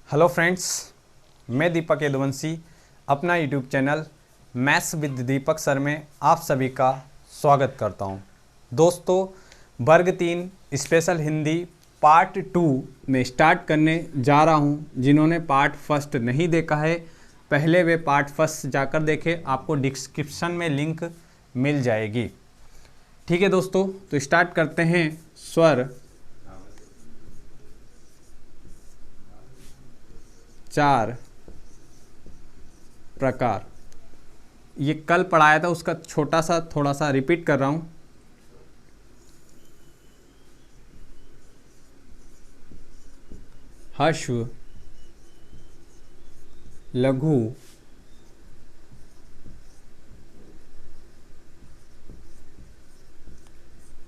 Hello friends, मैं दीपक यदुवंशी अपना YouTube channel maths with Deepak sir में आप सभी का स्वागत करता हूं। दोस्तों, वर्ग 3 स्पेशल हिंदी पार्ट 2 में स्टार्ट करने जा रहा हूं। जिन्होंने पार्ट फर्स्ट नहीं देखा है, पहले वे पार्ट फर्स्ट जाकर देखें, आपको डिस्क्रिप्शन में लिंक मिल जाएगी। ठीक है दोस्तों, तो स्टार्ट करते हैं। स्वर 4 प्रकार, ये कल पढ़ाया था, उसका छोटा सा थोड़ा सा रिपीट कर रहा हूं। ह्रस्व, लघु,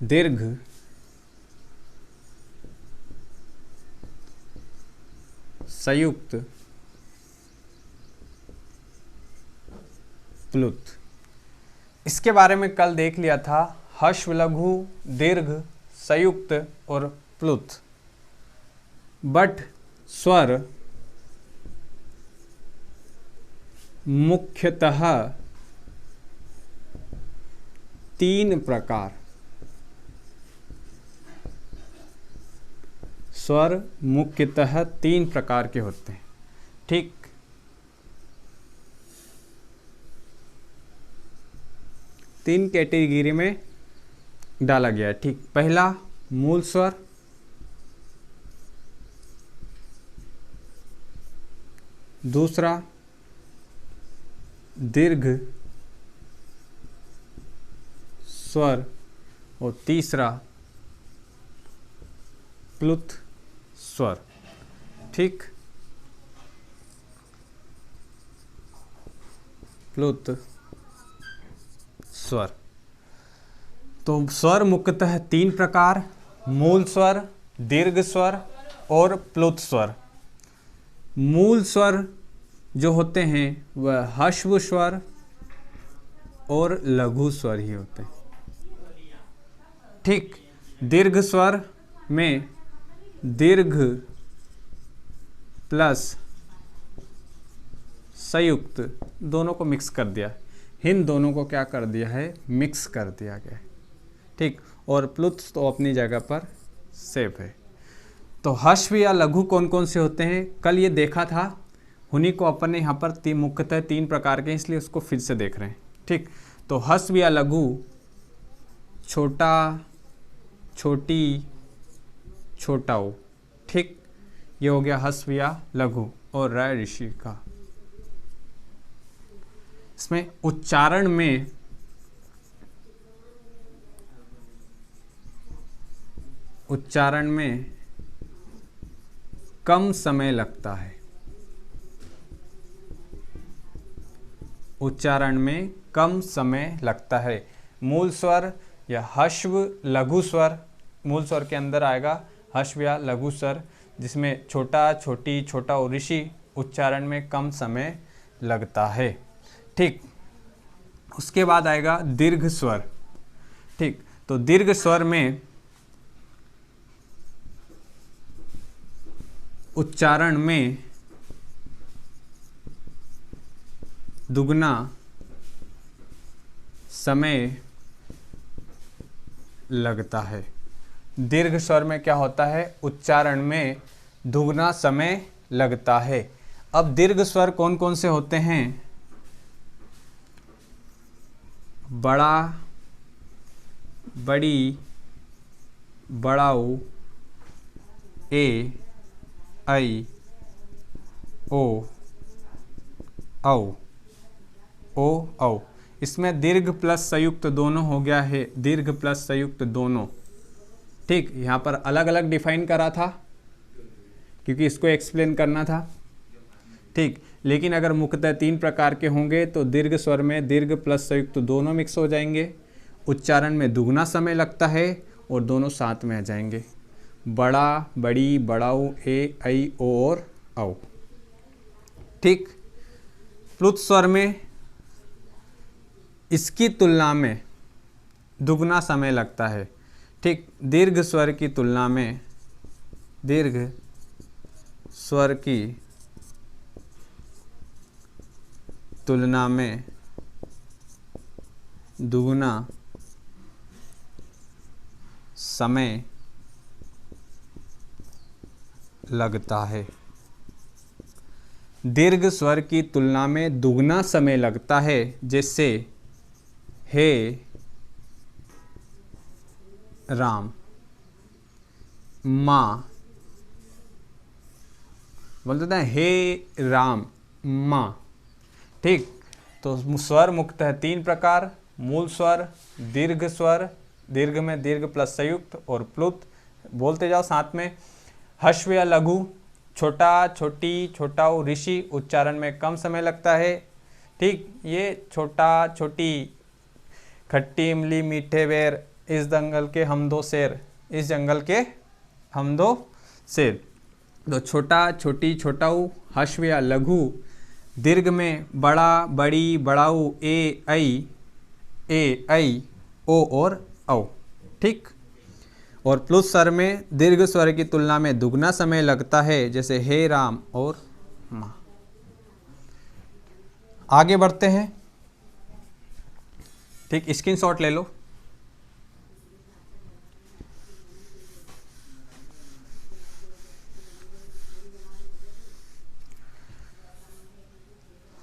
दीर्घ, संयुक्त, प्लुत। इसके बारे में कल देख लिया था। ह्रस्व, लघु, दीर्घ, संयुक्त और प्लुत। बट स्वर मुख्यतः 3 प्रकार, स्वर मुख्यतः 3 प्रकार के होते हैं। ठीक, तीन कैटेगरी में डाला गया है। ठीक, पहला मूल स्वर, दूसरा दीर्घ स्वर और तीसरा प्लुत स्वर। ठीक, प्लुत स्वर। तो स्वर मुख्यतः 3 प्रकार, मूल स्वर, दीर्घ स्वर और प्लुत स्वर। मूल स्वर जो होते हैं वह ह्रस्व स्वर और लघु स्वर ही होते हैं। ठीक, दीर्घ स्वर में दीर्घ प्लस संयुक्त दोनों को मिक्स कर दिया, इन दोनों को क्या कर दिया है, मिक्स कर दिया गया है। ठीक, और प्लुत तो अपनी जगह पर सेफ है। तो ह्रस्व या लघु कौन कौन से होते हैं, कल ये देखा था, उन्हीं को अपन ने यहाँ पर मुख्यतः 3 प्रकार के, इसलिए उसको फिर से देख रहे हैं। ठीक, तो ह्रस्व या लघु, छोटा, छोटी, छोटा ओ। ठीक, ये हो गया ह्रस्व या लघु। और राय ऋषि का, इसमें उच्चारण में कम समय लगता है। उच्चारण में कम समय लगता है। मूल स्वर या ह्रस्व लघु स्वर, मूल स्वर के अंदर आएगा ह्रस्व या लघु स्वर, जिसमें छोटा, छोटी, छोटा और ऋषि उच्चारण में कम समय लगता है। ठीक, उसके बाद आएगा दीर्घ स्वर। ठीक, तो दीर्घ स्वर में उच्चारण में दुगना समय लगता है। दीर्घ स्वर में क्या होता है, उच्चारण में दुगना समय लगता है। अब दीर्घ स्वर कौन कौन से होते हैं, बड़ा, बड़ी, बड़ाऊ, ए, ऐ, ओ, औ, ओ, औ। इसमें दीर्घ प्लस संयुक्त दोनों हो गया है, दीर्घ प्लस संयुक्त दोनों। ठीक, यहाँ पर अलग अलग डिफाइन करा था क्योंकि इसको एक्सप्लेन करना था। ठीक, लेकिन अगर मुख्यतः 3 प्रकार के होंगे तो दीर्घ स्वर में दीर्घ प्लस संयुक्त दोनों मिक्स हो जाएंगे, उच्चारण में दुगना समय लगता है और दोनों साथ में आ जाएंगे, बड़ा, बड़ी, बड़ाऊ, ए, ऐ, ओ और औ। ठीक, प्लुत स्वर में इसकी तुलना में दुगना समय लगता है। ठीक, दीर्घ स्वर की तुलना में दीर्घ स्वर की तुलना में दुगना समय लगता है। दीर्घ स्वर की तुलना में दुगना समय लगता है, जैसे हे राम, माँ। बोलते हैं हे राम माँ। ठीक, तो स्वर मुख्यतः 3 प्रकार: मूल स्वर, दीर्घ स्वर, दीर्घ में दीर्घ प्लस संयुक्त, और प्लुत। बोलते जाओ साथ में। ह्रस्व या लघु, छोटा, छोटी, छोटा ऋषि, उच्चारण में कम समय लगता है। ठीक, ये छोटा, छोटी, खट्टी इमली मीठे बेर, इस जंगल के हम दो शेर, इस जंगल के हम दो शेर। तो छोटा, छोटी, छोटाऊ, ह्रस्व या लघु, दीर्घ में बड़ा, बड़ी, बड़ाऊ, ए ऐ, ओ और औ। ठीक, और प्लुत स्वर में दीर्घ स्वर की तुलना में दुगना समय लगता है, जैसे हे राम और माँ। आगे बढ़ते हैं। ठीक, स्क्रीनशॉट ले लो।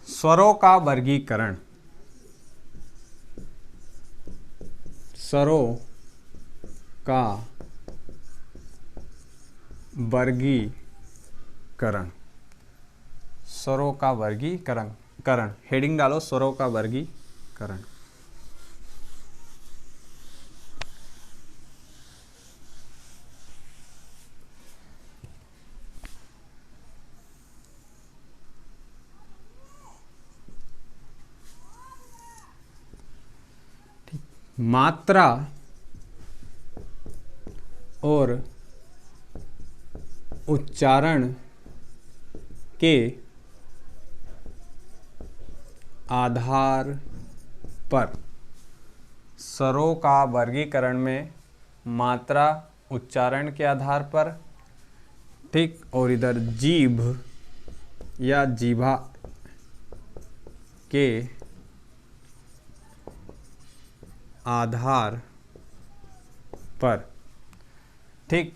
स्वरों का वर्गीकरण। स्वरों का वर्गीकरण। स्वरों का वर्गीकरण, हेडिंग डालो, स्वरों का वर्गीकरण। मात्रा और उच्चारण के आधार पर। स्वरों का वर्गीकरण में मात्रा, उच्चारण के आधार पर। ठीक, और इधर जीभ या जीभा के आधार पर। ठीक,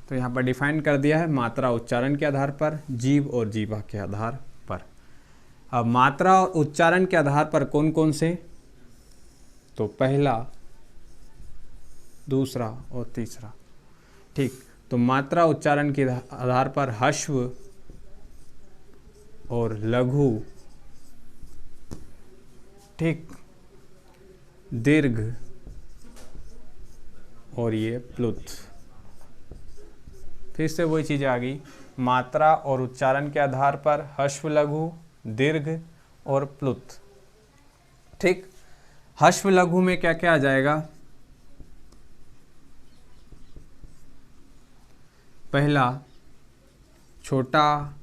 तो यहाँ पर डिफाइन कर दिया है, मात्रा उच्चारण के आधार पर, जीभ और जीभा के आधार पर। अब मात्रा और उच्चारण के आधार पर कौन कौन से? तो पहला, दूसरा और तीसरा। ठीक, तो मात्रा उच्चारण के आधार पर ह्रस्व और लघु, ठीक, दीर्घ और ये प्लुत। फिर से वही चीज़ आ गई, मात्रा और उच्चारण के आधार पर ह्रस्व, लघु, दीर्घ और प्लुत। ठीक, ह्रस्व लघु में क्या क्या आ जाएगा? पहला, छोटा,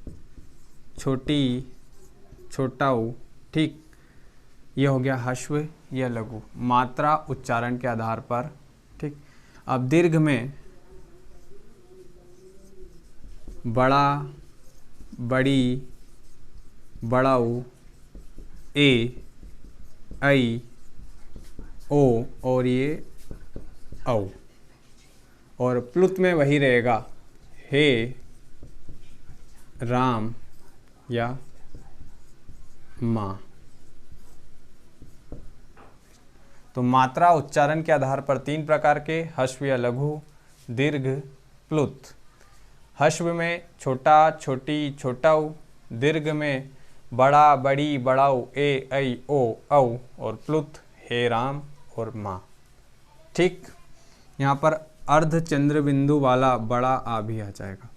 छोटी, छोटाऊ। ठीक, यह हो गया ह्रस्व या लघु, मात्रा उच्चारण के आधार पर। ठीक, अब दीर्घ में बड़ा, बड़ी, बड़ाऊ, ए, ऐ, ओ और ये औ। और प्लुत में वही रहेगा, हे राम या माँ। तो मात्रा उच्चारण के आधार पर 3 प्रकार के, ह्रस्व या लघु, दीर्घ, प्लुत। ह्रस्व में छोटा, छोटी, छोटाऊ, दीर्घ में बड़ा, बड़ी, बड़ाऊ, ए, ऐ, ओ, औ, और प्लुत हे राम और माँ। ठीक, यहाँ पर अर्ध चंद्र बिंदु वाला बड़ा आ भी आ जाएगा।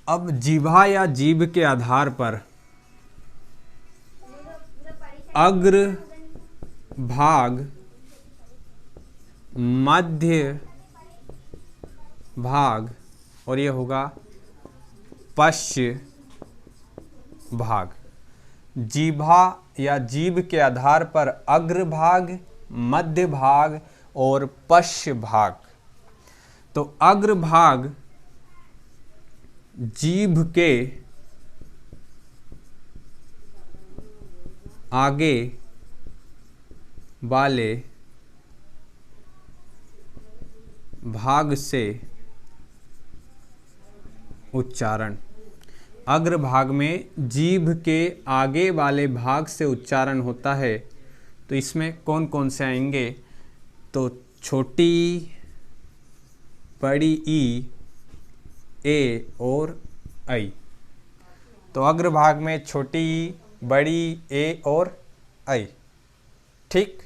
अब जिह्वा या जीभ के आधार पर अग्र भाग, मध्य भाग और ये होगा पश्च भाग। जिह्वा या जीभ के आधार पर अग्र भाग, मध्य भाग और पश्च भाग। तो अग्र भाग जीभ के आगे वाले भाग से उच्चारण। अग्रभाग में जीभ के आगे वाले भाग से उच्चारण होता है, तो इसमें कौन कौन से आएंगे? तो छोटी, बड़ी ई, ए और आई। तो अग्रभाग में छोटी ई, बड़ी ए और आई। ठीक।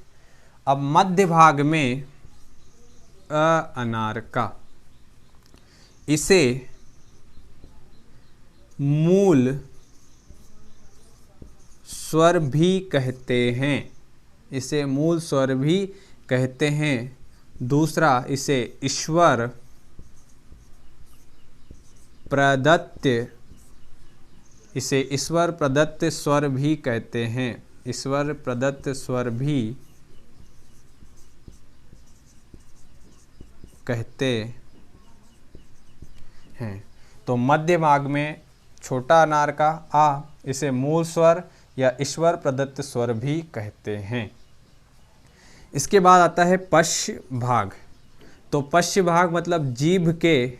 अब मध्य भाग में अ अनार का, इसे मूल स्वर भी कहते हैं। इसे मूल स्वर भी कहते हैं। दूसरा, इसे ईश्वर प्रदत्त, इसे ईश्वर प्रदत्त स्वर भी कहते हैं। ईश्वर प्रदत्त स्वर भी कहते हैं। तो मध्य भाग में छोटा अनार का आ, इसे मूल स्वर या ईश्वर प्रदत्त स्वर भी कहते हैं। इसके बाद आता है पश्च भाग। तो पश्च भाग मतलब जीभ के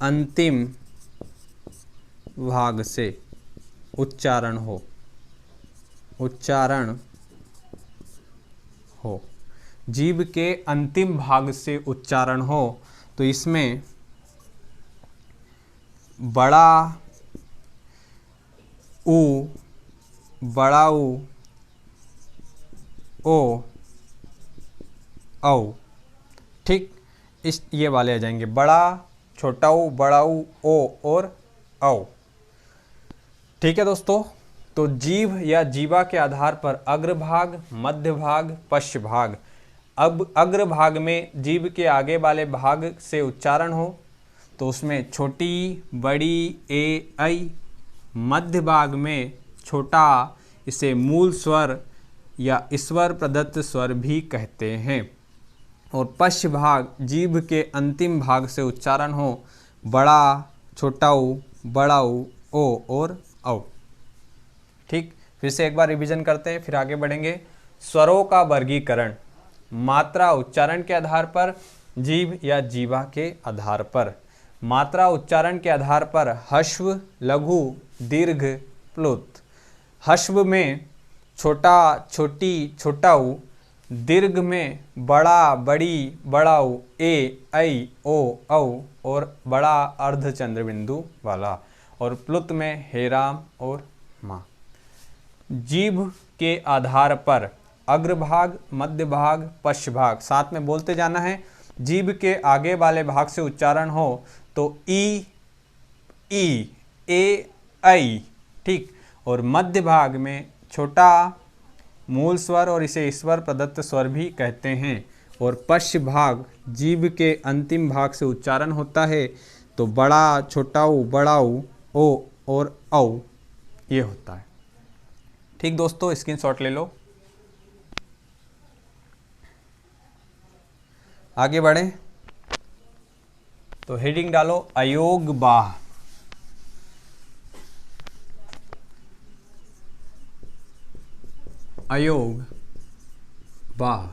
अंतिम भाग से उच्चारण हो, उच्चारण हो। जीभ के अंतिम भाग से उच्चारण हो, तो इसमें बड़ा ऊ, बड़ा ऊ, ओ, औ। ठीक। इस ये वाले आ जाएंगे, बड़ा, छोटा ऊ, बड़ा ऊ, ओ और औ। ठीक है दोस्तों। तो जीभ या जीवा के आधार पर अग्रभाग, मध्य भाग, पश्च भाग। अब अग्रभाग में जीभ के आगे वाले भाग से उच्चारण हो, तो उसमें छोटी, बड़ी, ए, ऐ। मध्य भाग में छोटा, इसे मूल स्वर या ईश्वर प्रदत्त स्वर भी कहते हैं। और पश्च भाग जीभ के अंतिम भाग से उच्चारण हो, बड़ा, छोटा ऊ, बड़ा ऊ, ओ और औ। ठीक। फिर से एक बार रिवीजन करते हैं, फिर आगे बढ़ेंगे। स्वरों का वर्गीकरण। मात्रा उच्चारण के आधार पर, जीभ या जीवा के आधार पर। मात्रा उच्चारण के आधार पर ह्रस्व, लघु, दीर्घ, प्लुत। ह्रस्व में छोटा, छोटी, छोटा ऊ। दीर्घ में बड़ा, बड़ी, बड़ा ऊ, ए, ऐ, ओ, औ और बड़ा अर्धचंद्र बिंदु वाला। और प्लुत में हेराम और माँ। जीभ के आधार पर अग्रभाग, मध्य भाग, पश्च भाग, साथ में बोलते जाना है। जीभ के आगे वाले भाग से उच्चारण हो तो ई, ए, ऐ। ठीक। और मध्य भाग में छोटा मूल स्वर और इसे ईश्वर प्रदत्त स्वर भी कहते हैं। और पश्च भाग जीभ के अंतिम भाग से उच्चारण होता है, तो बड़ा, छोटा ऊ, बड़ा ऊ, ओ और औ ये होता है। ठीक दोस्तों, स्क्रीनशॉट ले लो। आगे बढ़ें तो हेडिंग डालो अयोग बाह। अयोग बाह।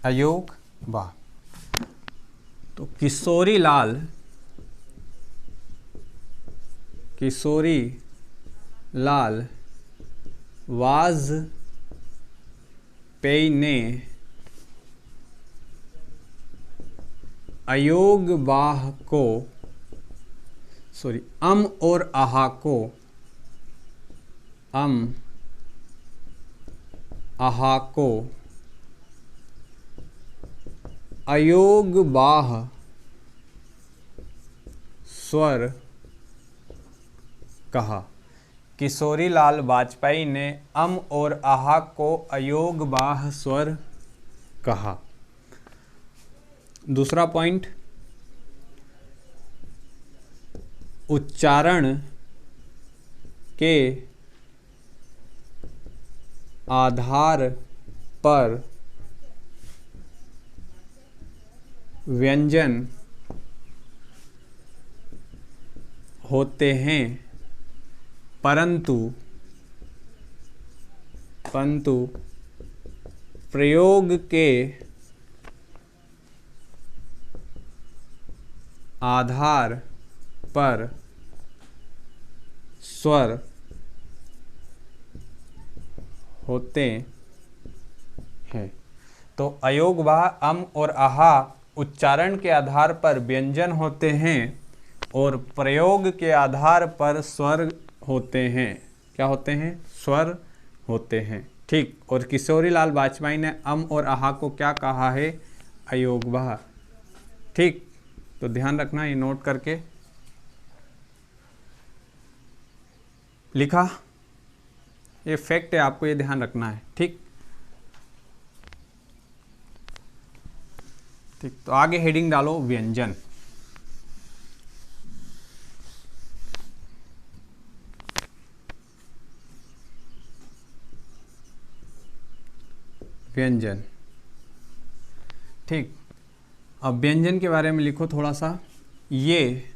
अयोग बाह। तो किशोरी लाल वाजपेयी ने अयोग बाह को, अम और आहा को, अयोग बाह स्वर कहा। किशोरी लाल वाजपेयी ने अम और आहा को अयोग बाह स्वर कहा। दूसरा पॉइंट, उच्चारण के आधार पर व्यंजन होते हैं, परंतु प्रयोग के आधार पर स्वर होते हैं। तो अयोग वाह अम और आहा उच्चारण के आधार पर व्यंजन होते हैं और प्रयोग के आधार पर स्वर होते हैं। क्या होते हैं? स्वर होते हैं। ठीक। और किशोरी लाल वाजपेयी ने अम और आहा को क्या कहा है? अयोग वाह। ठीक। तो ध्यान रखना, ये नोट करके लिखा, ये फैक्ट है, आपको ये ध्यान रखना है। ठीक। ठीक। तो आगे हेडिंग डालो व्यंजन। व्यंजन। ठीक। अब व्यंजन के बारे में लिखो थोड़ा सा। ये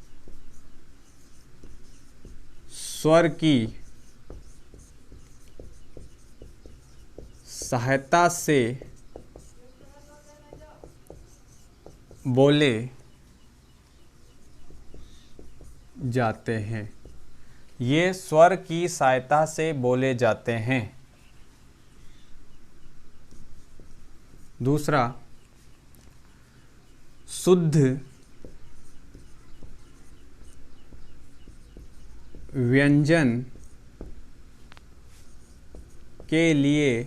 स्वर की सहायता से बोले जाते हैं। ये स्वर की सहायता से बोले जाते हैं। दूसरा, शुद्ध व्यंजन के लिए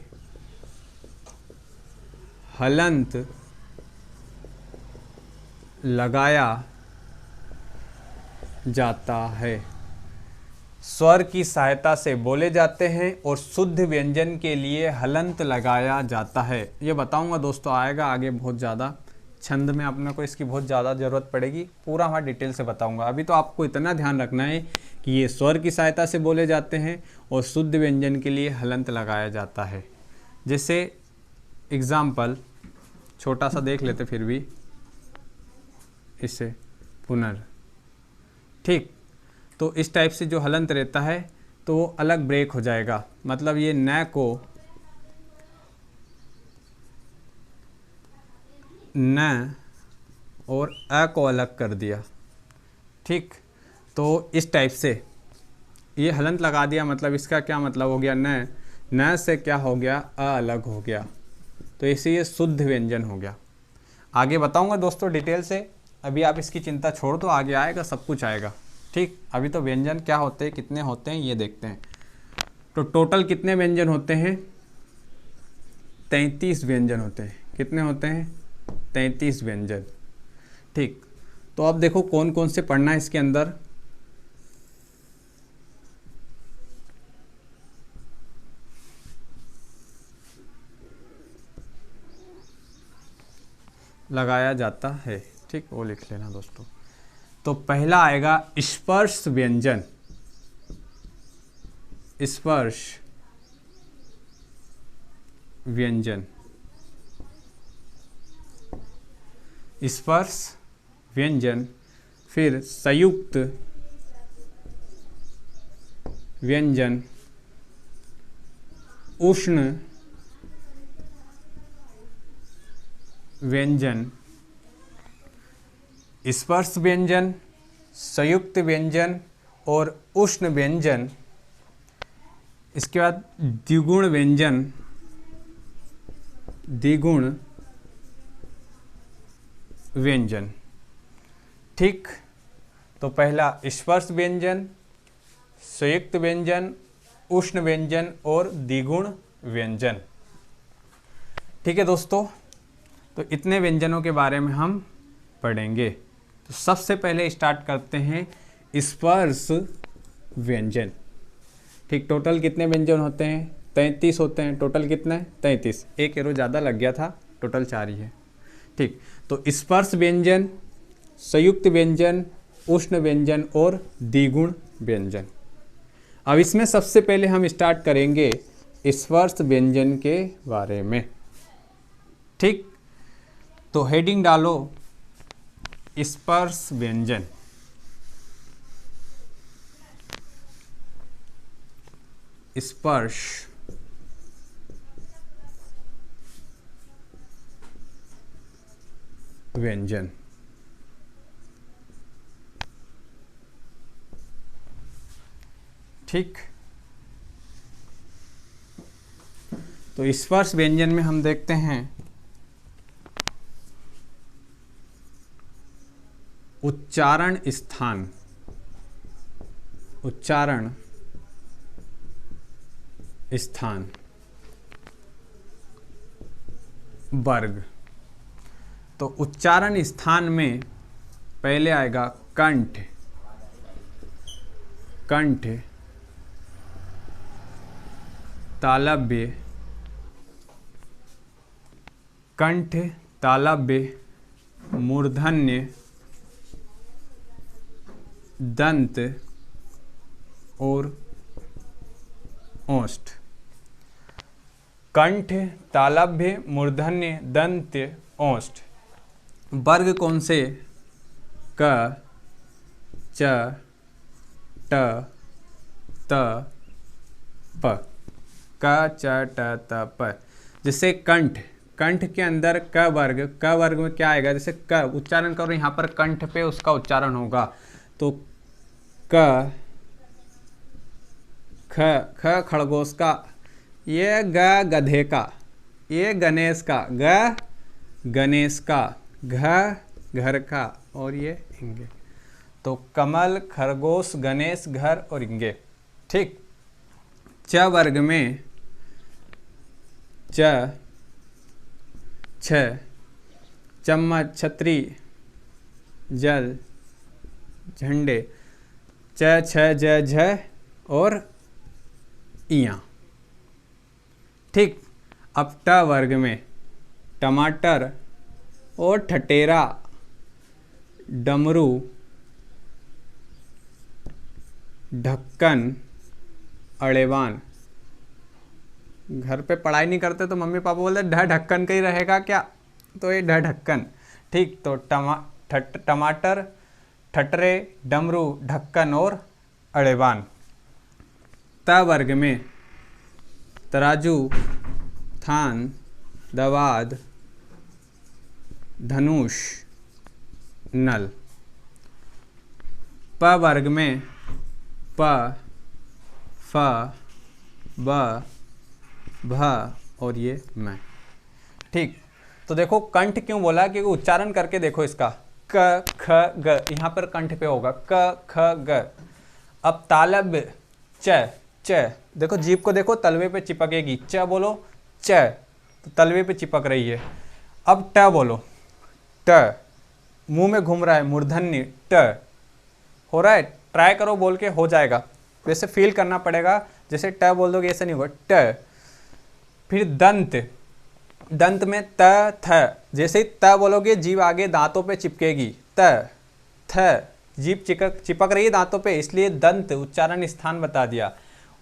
हलंत लगाया जाता है। स्वर की सहायता से बोले जाते हैं और शुद्ध व्यंजन के लिए हलंत लगाया जाता है। ये बताऊंगा दोस्तों, आएगा आगे बहुत ज़्यादा छंद में, अपने को इसकी बहुत ज़्यादा ज़रूरत पड़ेगी। पूरा मैं डिटेल से बताऊंगा। अभी तो आपको इतना ध्यान रखना है कि ये स्वर की सहायता से बोले जाते हैं और शुद्ध व्यंजन के लिए हलंत लगाया जाता है। जैसे एग्जाम्पल छोटा सा देख लेते फिर भी इससे, पुनर्। ठीक। तो इस टाइप से जो हलंत रहता है तो वो अलग ब्रेक हो जाएगा, मतलब ये न को न और अ को अलग कर दिया। ठीक। तो इस टाइप से ये हलंत लगा दिया, मतलब इसका क्या मतलब हो गया? न से क्या हो गया? अ अलग हो गया। तो इसे ये शुद्ध व्यंजन हो गया। आगे बताऊंगा दोस्तों डिटेल से। अभी आप इसकी चिंता छोड़ दो, आगे आएगा, सब कुछ आएगा। ठीक। अभी तो व्यंजन क्या होते हैं, कितने होते हैं, ये देखते हैं। तो टोटल कितने व्यंजन होते हैं? 33 व्यंजन होते हैं। कितने होते हैं? 33 व्यंजन। ठीक। तो अब देखो कौन कौन से पढ़ना है इसके अंदर। लगाया जाता है। ठीक, वो लिख लेना दोस्तों। तो पहला आएगा स्पर्श व्यंजन। स्पर्श व्यंजन। स्पर्श व्यंजन। फिर संयुक्त व्यंजन, उष्ण व्यंजन, स्पर्श व्यंजन, संयुक्त व्यंजन और उष्ण व्यंजन। इसके बाद द्विगुण व्यंजन, द्विगुण व्यंजन। ठीक। तो पहला स्पर्श व्यंजन, संयुक्त व्यंजन, उष्ण व्यंजन और द्विगुण व्यंजन। ठीक है दोस्तों, तो इतने व्यंजनों के बारे में हम पढ़ेंगे। तो सबसे पहले स्टार्ट करते हैं स्पर्श व्यंजन। ठीक। टोटल कितने व्यंजन होते हैं? 33 होते हैं। टोटल कितने? 33। एक एरो ज़्यादा लग गया था, टोटल 4 ही है। ठीक। तो स्पर्श व्यंजन, संयुक्त व्यंजन, उष्ण व्यंजन और द्विगुण व्यंजन। अब इसमें सबसे पहले हम स्टार्ट करेंगे स्पर्श व्यंजन के बारे में। ठीक, तो हेडिंग डालो स्पर्श व्यंजन। स्पर्श व्यंजन। ठीक, तो स्पर्श व्यंजन में हम देखते हैं उच्चारण स्थान, उच्चारण स्थान, वर्ग। तो उच्चारण स्थान में पहले आएगा कंठ, कंठ, तालव्य, कंठ, तालव्य, मूर्धन्य, दंत और ओष्ठ। कंठ, तालव्य, मूर्धन्य, दंत, ओष्ठ। वर्ग कौन से? क, च, ट, त, प। क, च, ट, त, प। जैसे कंठ, कंठ के अंदर क वर्ग, क वर्ग में क्या आएगा? जैसे क उच्चारण करो, यहाँ पर कंठ पे उसका उच्चारण होगा, तो क, ख, ख खरगोश का, ये ग गधे का, ये गणेश का, ग गणेश का, घ घर का, और ये इंगे। तो कमल, खरगोश, गणेश, घर और इंगे। ठीक, च वर्ग में च, छ, चम्मच, छतरी, जल, झंडे, च, छ, ज, झ और इया। ठीक, अब ट वर्ग में टमाटर और ठटेरा, डमरू, ढक्कन, अड़ेवान। घर पे पढ़ाई नहीं करते तो मम्मी पापा बोलते ढ ढक्कन का ही रहेगा क्या, तो ये ढ ढक्कन। ठीक, तो टमाटर, ठटरे, डमरू, ढक्कन और अड़ेवान। त वर्ग में तराजू, थान, दवाद, धनुष, नल। प वर्ग में प, फ, ब, भ और ये मैं। ठीक, तो देखो कंठ क्यों बोला, क्योंकि उच्चारण करके देखो इसका, क, ख, ग, यहाँ पर कंठ पे होगा क, ख, ग। अब तालव्य च, च, देखो जीभ को देखो तलवे पे चिपकेगी, च बोलो, च, तो तलवे पे चिपक रही है। अब ट बोलो, ट, मुंह में घूम रहा है, मूर्धन्य, ट हो रहा है, ट्राई करो बोल के, हो जाएगा। वैसे फील करना पड़ेगा, जैसे ट बोल दोगे ऐसा नहीं होगा, ट। फिर दंत, दंत में त, थ, जैसे ही त बोलोगे जीभ आगे दांतों पे चिपकेगी, त, थ, जीभ चिपक रही है दांतों पे, इसलिए दंत उच्चारण स्थान बता दिया।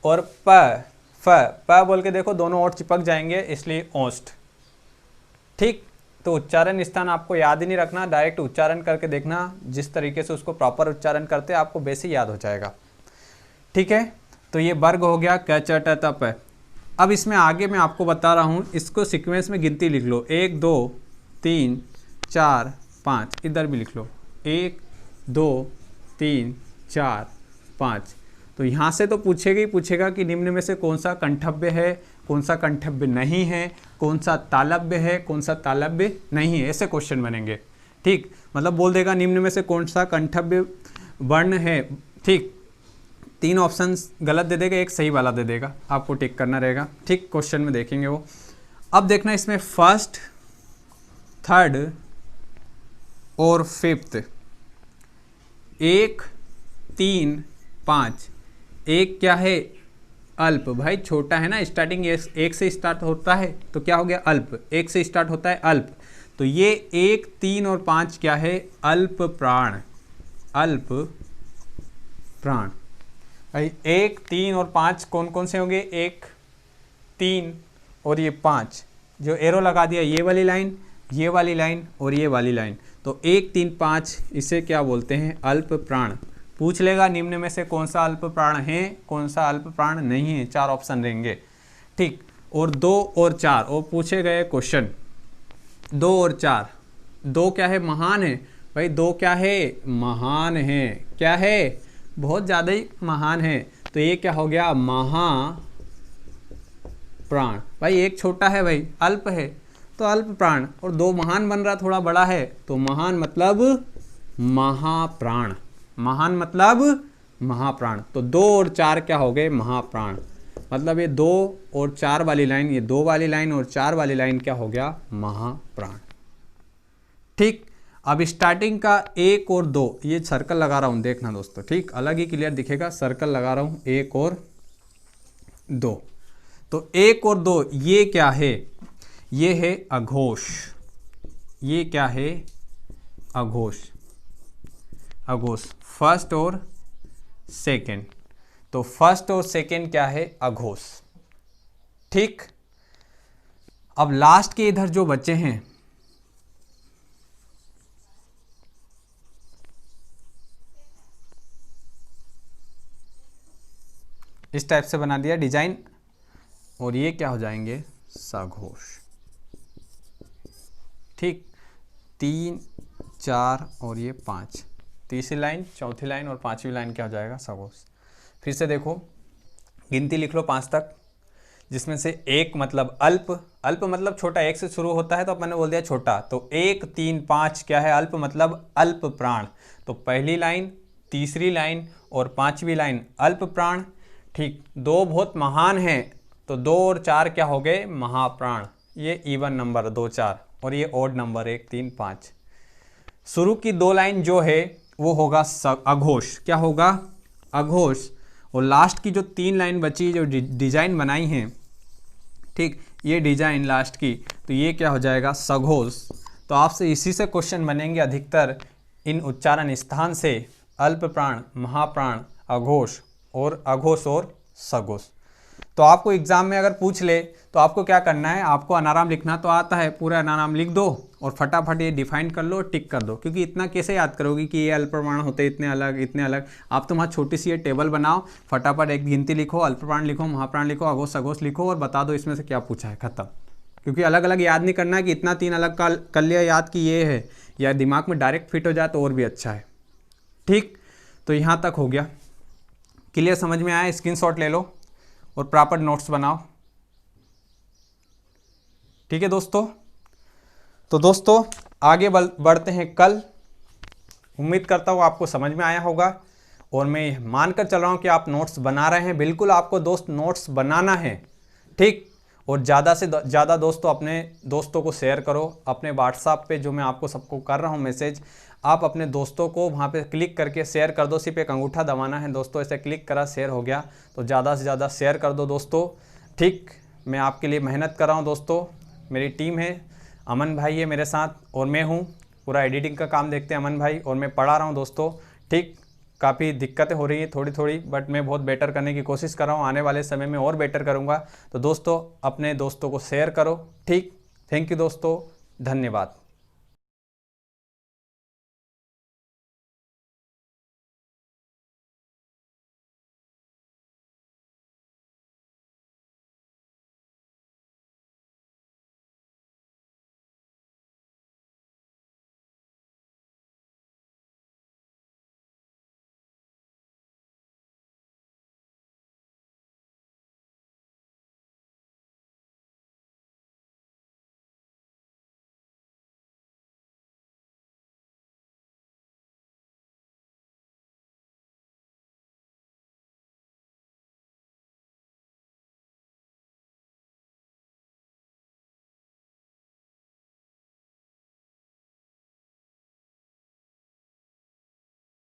और प, फ, प बोल के देखो दोनों ओठ चिपक जाएंगे, इसलिए ओष्ठ। ठीक, तो उच्चारण स्थान आपको याद ही नहीं रखना, डायरेक्ट उच्चारण करके देखना, जिस तरीके से उसको प्रॉपर उच्चारण करते हैं आपको वैसे याद हो जाएगा। ठीक है, तो ये वर्ग हो गया क, च, ट, त, प। अब इसमें आगे मैं आपको बता रहा हूँ, इसको सीक्वेंस में गिनती लिख लो, 1 2 3 4 5, इधर भी लिख लो 1 2 3 4 5। तो यहाँ से तो पूछेगा ही पूछेगा कि निम्न में से कौन सा कंठव्य है, कौन सा कंठव्य नहीं है, कौन सा तालव्य है, कौन सा तालव्य नहीं है, ऐसे क्वेश्चन बनेंगे। ठीक, मतलब बोल देगा निम्न में से कौन सा कंठव्य वर्ण है। ठीक, 3 ऑप्शंस गलत दे देगा, एक सही वाला दे देगा, आपको टिक करना रहेगा। ठीक, क्वेश्चन में देखेंगे वो। अब देखना इसमें फर्स्ट, थर्ड और फिफ्थ, 1 3 5। एक क्या है? अल्प। भाई छोटा है ना, स्टार्टिंग 1 से स्टार्ट होता है, तो क्या हो गया? अल्प। 1 से स्टार्ट होता है अल्प, तो ये 1 3 और 5 क्या है? अल्प प्राण। अल्प प्राण। भाई 1 3 और 5 कौन कौन से होंगे? 1 3 और ये 5, जो एरो लगा दिया ये वाली लाइन, ये वाली लाइन और ये वाली लाइन, तो 1 3 5 इसे क्या बोलते हैं? अल्प प्राण। पूछ लेगा निम्न में से कौन सा अल्प प्राण है, कौन सा अल्प प्राण नहीं है, 4 ऑप्शन रहेंगे। ठीक, और 2 और 4 और पूछे गए क्वेश्चन 2 और 4, 2 क्या है? महान है भाई, 2 क्या है? महान है। क्या है? बहुत ज़्यादा ही महान है। तो ये क्या हो गया? महाप्राण। भाई एक छोटा है भाई, अल्प है तो अल्प प्राण, और 2 महान बन रहा, थोड़ा बड़ा है, तो महान मतलब महाप्राण। महान मतलब महाप्राण। तो 2 और 4 क्या हो गए? महाप्राण। मतलब ये 2 और 4 वाली लाइन, ये 2 वाली लाइन और 4 वाली लाइन क्या हो गया? महाप्राण। ठीक, अब स्टार्टिंग का 1 और 2, ये सर्कल लगा रहा हूं, देखना दोस्तों, ठीक, अलग ही क्लियर दिखेगा। सर्कल लगा रहा हूं 1 और 2, तो 1 और 2 ये क्या है? ये है अघोष। ये क्या है? अघोष। अघोष फर्स्ट और सेकंड, तो फर्स्ट और सेकंड क्या है? अघोष। ठीक, अब लास्ट के इधर जो बच्चे हैं, इस टाइप से बना दिया डिजाइन, और ये क्या हो जाएंगे? सघोष। ठीक, 3 4 और ये 5, तीसरी लाइन, चौथी लाइन और 5वीं लाइन क्या हो जाएगा? सघोष। फिर से देखो, गिनती लिख लो 5 तक, जिसमें से 1 मतलब अल्प, अल्प मतलब छोटा, 1 से शुरू होता है तो अपन ने बोल दिया छोटा, तो 1 3 5 क्या है? अल्प मतलब अल्प प्राण। तो पहली लाइन, तीसरी लाइन और 5वीं लाइन अल्प प्राण। ठीक, 2 बहुत महान है, तो 2 और 4 क्या हो गए? महाप्राण। ये इवन नंबर 2 4, और ये ओड नंबर 1 3 5। शुरू की 2 लाइन जो है वो होगा अघोष। क्या होगा? अघोष। और लास्ट की जो 3 लाइन बची, जो डिजाइन बनाई है, ठीक, ये डिजाइन लास्ट की, तो ये क्या हो जाएगा? सघोष। तो आपसे इसी से क्वेश्चन बनेंगे अधिकतर, इन उच्चारण स्थान से, अल्प प्राण, महाप्राण, अघोष और अघोष और सघोष। तो आपको एग्जाम में अगर पूछ ले तो आपको क्या करना है? आपको अनाराम लिखना तो आता है, पूरा अनाराम लिख दो और फटाफट ये डिफाइन कर लो, टिक कर दो, क्योंकि इतना कैसे याद करोगे कि ये अल्प प्राण होते इतने अलग, इतने अलग। आप तो वहाँ छोटी सी ये टेबल बनाओ, फटाफट एक गिनती लिखो, अल्प प्राण लिखो, महाप्राण लिखो, अघोष सघोष लिखो और बता दो इसमें से क्या पूछा है, खत्म। क्योंकि अलग अलग याद नहीं करना है कि इतना 3 अलग कर लिया याद कि ये है, या दिमाग में डायरेक्ट फिट हो जाए तो और भी अच्छा है। ठीक, तो यहाँ तक हो गया, क्लियर, समझ में आया? स्क्रीनशॉट ले लो और प्रॉपर नोट्स बनाओ। ठीक है दोस्तों, तो दोस्तों आगे बढ़ते हैं कल। उम्मीद करता हूँ आपको समझ में आया होगा, और मैं मानकर चल रहा हूँ कि आप नोट्स बना रहे हैं। बिल्कुल आपको दोस्त नोट्स बनाना है, ठीक, और ज़्यादा से ज़्यादा दोस्तों अपने दोस्तों को शेयर करो। अपने व्हाट्सएप पे जो मैं आपको सबको कर रहा हूँ मैसेज, आप अपने दोस्तों को वहाँ पे क्लिक करके शेयर कर दो। सिर्फ एक अंगूठा दबाना है दोस्तों, ऐसे क्लिक करा, शेयर हो गया, तो ज़्यादा से ज़्यादा शेयर कर दो दोस्तों। ठीक, मैं आपके लिए मेहनत कर रहा हूँ दोस्तों, मेरी टीम है, अमन भाई है मेरे साथ और मैं हूँ, पूरा एडिटिंग का काम देखते हैं अमन भाई, और मैं पढ़ा रहा हूँ दोस्तों। ठीक, काफ़ी दिक्कतें हो रही हैं थोड़ी थोड़ी, बट मैं बहुत बेटर करने की कोशिश कर रहा हूँ, आने वाले समय में और बेटर करूँगा। तो दोस्तों अपने दोस्तों को शेयर करो। ठीक, थैंक यू दोस्तों, धन्यवाद।